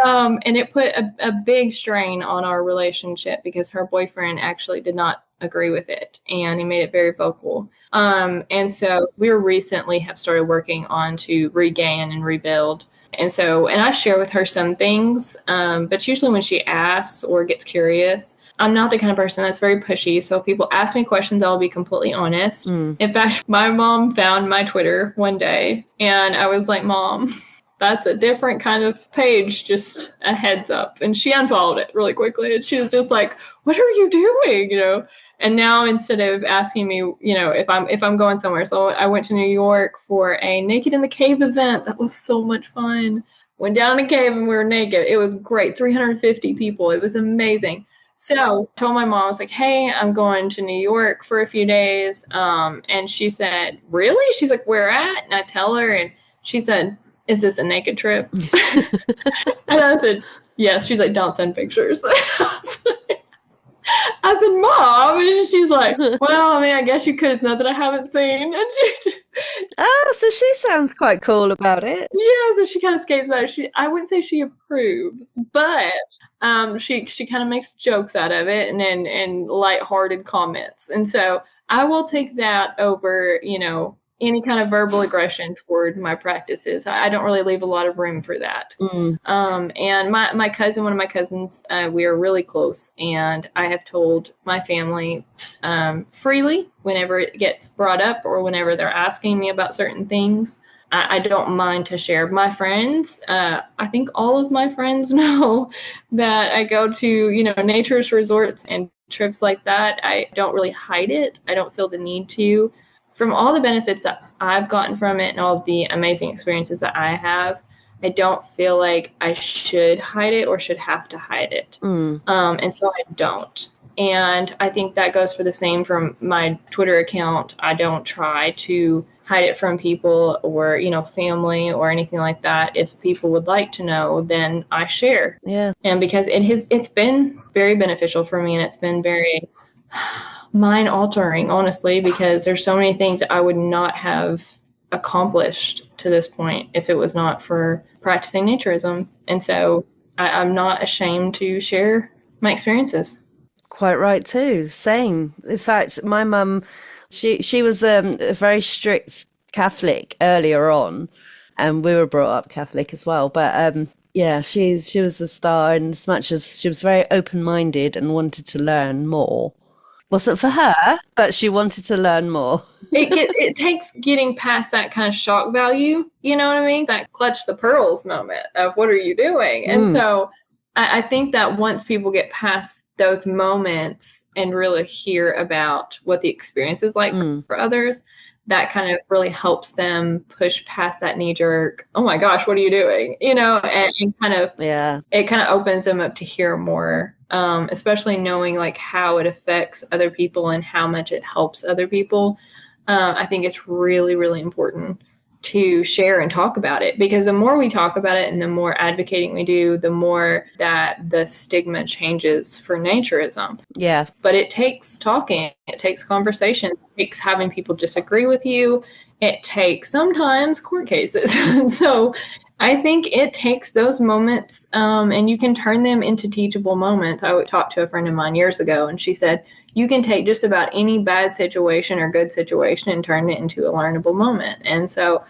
And it put a big strain on our relationship because her boyfriend actually did not agree with it. And he made it very vocal. And so we recently have started working on to regain and rebuild. And I share with her some things, but usually when she asks or gets curious, I'm not the kind of person that's very pushy. So if people ask me questions, I'll be completely honest. In fact, my mom found my Twitter one day and I was like, Mom, that's a different kind of page, just a heads up. And she unfollowed it really quickly. And she was just like, what are you doing? And now instead of asking me, if I'm going somewhere, so I went to New York for a Naked in the Cave event. That was so much fun. Went down the cave and we were naked. It was great. 350 people. It was amazing. So I told my mom, I was like, hey, I'm going to New York for a few days. And she said, really? She's like, where at? And I tell her, and she said, is this a naked trip? And I said, yes. She's like, don't send pictures. I said, Mom, and she's like, well, I mean, I guess you could. It's nothing I haven't seen. And she just, Oh, so she sounds quite cool about it. yeah, so she kind of skates about it. I wouldn't say she approves, but she kind of makes jokes out of it and lighthearted comments. And so I will take that over, any kind of verbal aggression toward my practices. I don't really leave a lot of room for that. And my cousin, one of my cousins, we are really close, and I have told my family freely whenever it gets brought up or whenever they're asking me about certain things. I don't mind to share. My friends, I think all of my friends know that I go to, naturist resorts and trips like that. I don't really hide it. I don't feel the need to. From all the benefits that I've gotten from it and all the amazing experiences that I have, I don't feel like I should hide it or should have to hide it. And so I don't. And I think that goes for the same from my Twitter account. I don't try to hide it from people or, family or anything like that. If people would like to know, then I share. Yeah. And because it's been very beneficial for me, and it's been very mind altering, honestly, because there's so many things I would not have accomplished to this point if it was not for practicing naturism. And so I'm not ashamed to share my experiences. Quite right too. Same. In fact, my mum, she was a very strict Catholic earlier on, and we were brought up Catholic as well. But yeah, she was a star, and as much as she was very open-minded and wanted to learn more. Wasn't for her, but she wanted to learn more. It takes getting past that kind of shock value, you know what I mean? That clutch the pearls moment of what are you doing? And so I think that once people get past those moments and really hear about what the experience is like for others, that kind of really helps them push past that knee jerk, oh my gosh, what are you doing? And kind of, it kind of opens them up to hear more. Especially knowing like how it affects other people and how much it helps other people. I think it's really, really important to share and talk about it, because the more we talk about it and the more advocating we do, the more that the stigma changes for naturism. Yeah. But it takes talking, it takes conversation, it takes having people disagree with you. It takes sometimes court cases. So I think it takes those moments, and you can turn them into teachable moments. I talked to a friend of mine years ago, and she said, you can take just about any bad situation or good situation and turn it into a learnable moment. And so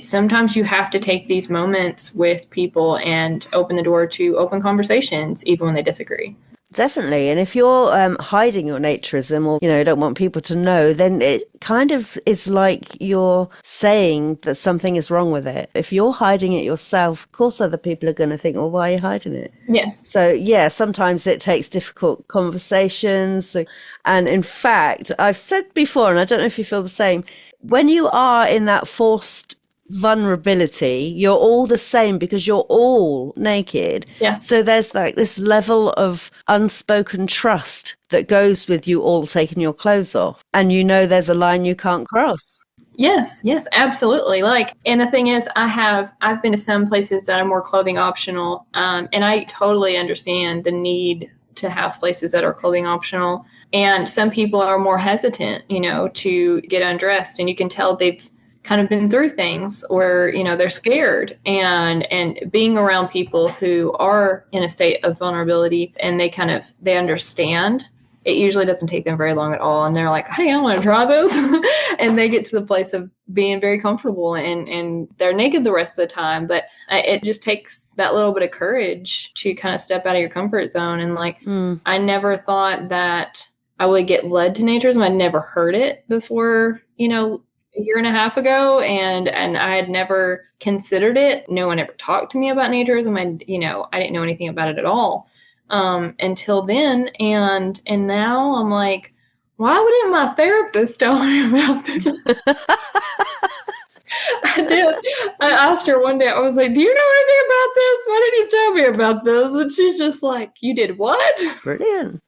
sometimes you have to take these moments with people and open the door to open conversations, even when they disagree. Definitely. And if you're hiding your naturism or, don't want people to know, then it kind of is like you're saying that something is wrong with it. If you're hiding it yourself, of course other people are going to think, well, why are you hiding it? Yes. So, yeah, sometimes it takes difficult conversations. And in fact, I've said before, and I don't know if you feel the same, when you are in that forced vulnerability, you're all the same because you're all naked. Yeah. So there's like this level of unspoken trust that goes with you all taking your clothes off, and there's a line you can't cross. Yes, absolutely. And the thing is, I've been to some places that are more clothing optional, and I totally understand the need to have places that are clothing optional. And some people are more hesitant, to get undressed, and you can tell they've kind of been through things, or they're scared, and being around people who are in a state of vulnerability and they understand, it usually doesn't take them very long at all, and they're like, hey, I want to try this. And they get to the place of being very comfortable, and they're naked the rest of the time. But it just takes that little bit of courage to kind of step out of your comfort zone. And I never thought that I would get led to naturism. I'd never heard it before, a year and a half ago, and I had never considered it. No one ever talked to me about naturism. I didn't know anything about it at all until then. And now I'm like, why wouldn't my therapist tell me about this? I did. I asked her one day, I was like, do you know anything about this? Why didn't you tell me about this? And she's just like, you did what? Brilliant.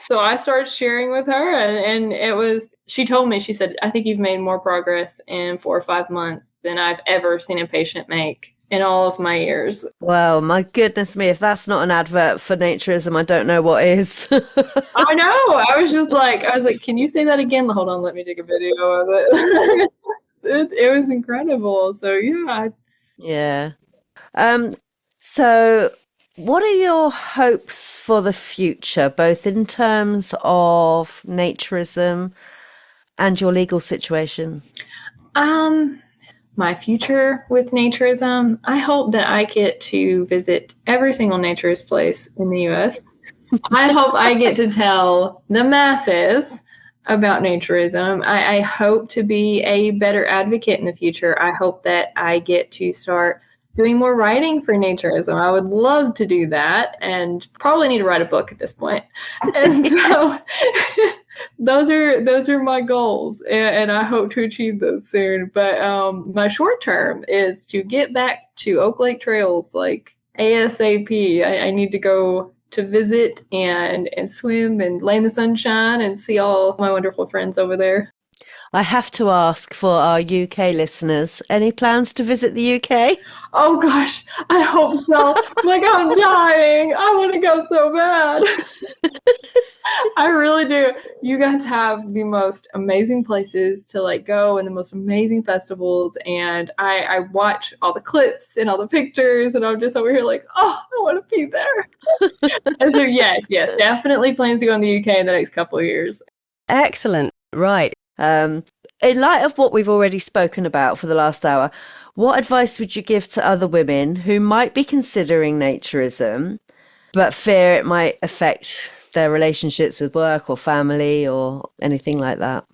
So I started sharing with her, and she told me, she said, I think you've made more progress in 4 or 5 months than I've ever seen a patient make in all of my years. Well, my goodness me, if that's not an advert for Naturism, I don't know what is. I know. I was like, can you say that again? Hold on, let me take a video of it. It was incredible. So yeah. Yeah. So what are your hopes for the future, both in terms of Naturism and your legal situation? My future with Naturism, I hope that I get to visit every single naturist place in the US. I hope I get to tell the masses about Naturism. I hope to be a better advocate in the future. I hope that I get to start doing more writing for Naturism. I would love to do that, and probably need to write a book at this point. And so those are my goals, and I hope to achieve those soon. But my short term is to get back to Oak Lake Trails like ASAP. I need to go to visit and swim and lay in the sunshine and see all my wonderful friends over there. I have to ask for our UK listeners, any plans to visit the UK? Oh gosh, I hope so. Like, I'm dying. I want to go so bad. I really do. You guys have the most amazing places to like go and the most amazing festivals. And I watch all the clips and all the pictures, and I'm just over here like, oh, I want to be there. And so yes, definitely plans to go in the UK in the next couple of years. Excellent. Right. In light of what we've already spoken about for the last hour, what advice would you give to other women who might be considering Naturism, but fear it might affect their relationships with work or family or anything like that?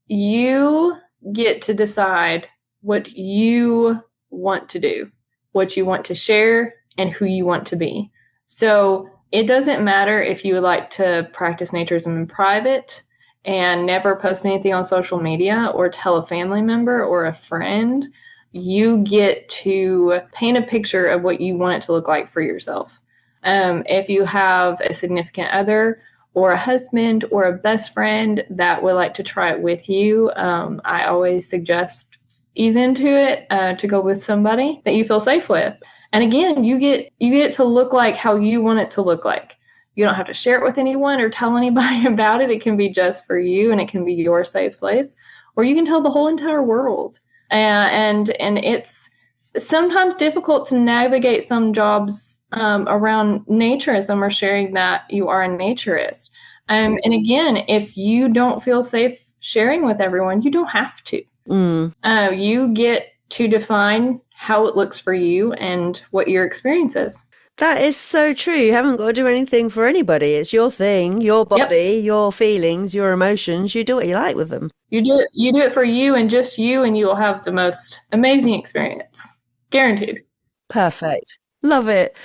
You get to decide what you want to do, what you want to share, and who you want to be. So it doesn't matter if you would like to practice Naturism in private and never post anything on social media or tell a family member or a friend. You get to paint a picture of what you want it to look like for yourself. If you have a significant other or a husband or a best friend that would like to try it with you, I always suggest ease into it, to go with somebody that you feel safe with. And again, you get it to look like how you want it to look like. You don't have to share it with anyone or tell anybody about it. It can be just for you, and it can be your safe place, or you can tell the whole entire world. And it's sometimes difficult to navigate some jobs around naturism or sharing that you are a naturist. And again, if you don't feel safe sharing with everyone, you don't have to. You get to define how it looks for you and what your experience is. That is so true. You haven't got to do anything for anybody. It's your thing, your body, your feelings, your emotions. You do what you like with them. You do it for you and just you, and you will have the most amazing experience. Guaranteed. Perfect. Love it.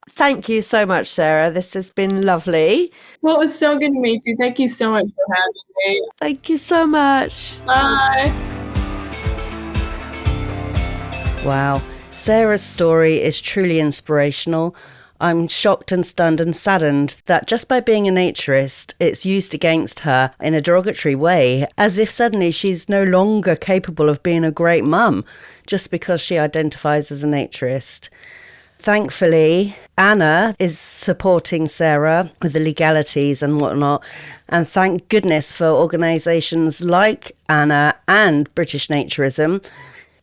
Thank you so much, Sarah. This has been lovely. Well, it was so good to meet you. Thank you so much for having me. Thank you so much. Bye. Wow. Sarah's story is truly inspirational. I'm shocked and stunned and saddened that just by being a naturist, it's used against her in a derogatory way, as if suddenly she's no longer capable of being a great mum just because she identifies as a naturist. Thankfully, Anna is supporting Sarah with the legalities and whatnot. And thank goodness for organisations like Anna and British Naturism.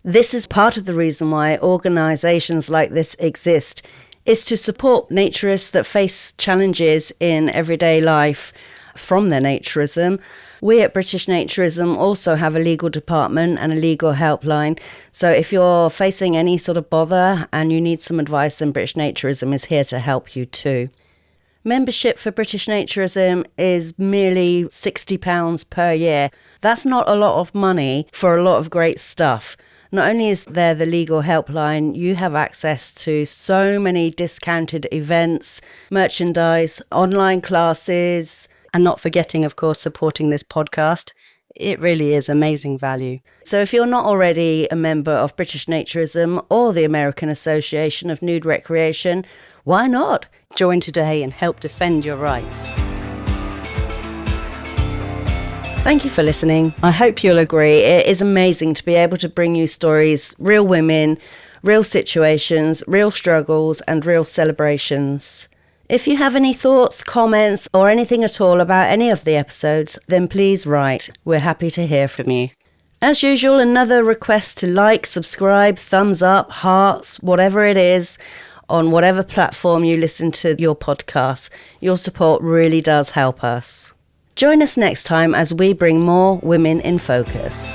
This is part of the reason why organisations like this exist, is to support naturists that face challenges in everyday life from their naturism. We at British Naturism also have a legal department and a legal helpline. So if you're facing any sort of bother and you need some advice, then British Naturism is here to help you too. Membership for British Naturism is merely £60 per year. That's not a lot of money for a lot of great stuff. Not only is there the legal helpline, you have access to so many discounted events, merchandise, online classes, and not forgetting, of course, supporting this podcast. It really is amazing value. So if you're not already a member of British Naturism or the American Association of Nude Recreation, why not? Join today and help defend your rights. Thank you for listening. I hope you'll agree. It is amazing to be able to bring you stories, real women, real situations, real struggles, and real celebrations. If you have any thoughts, comments, or anything at all about any of the episodes, then please write. We're happy to hear from you. As usual, another request to like, subscribe, thumbs up, hearts, whatever it is, on whatever platform you listen to your podcast. Your support really does help us. Join us next time as we bring more Women in Focus.